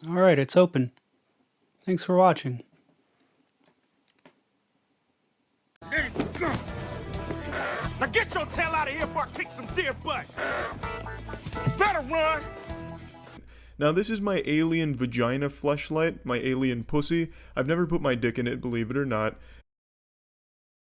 Alright, it's open. Thanks for watching. Now get your tail out of here before I kick some deer butt. Better run. Now this is my alien vagina fleshlight, my alien pussy. I've never put my dick in it, believe it or not.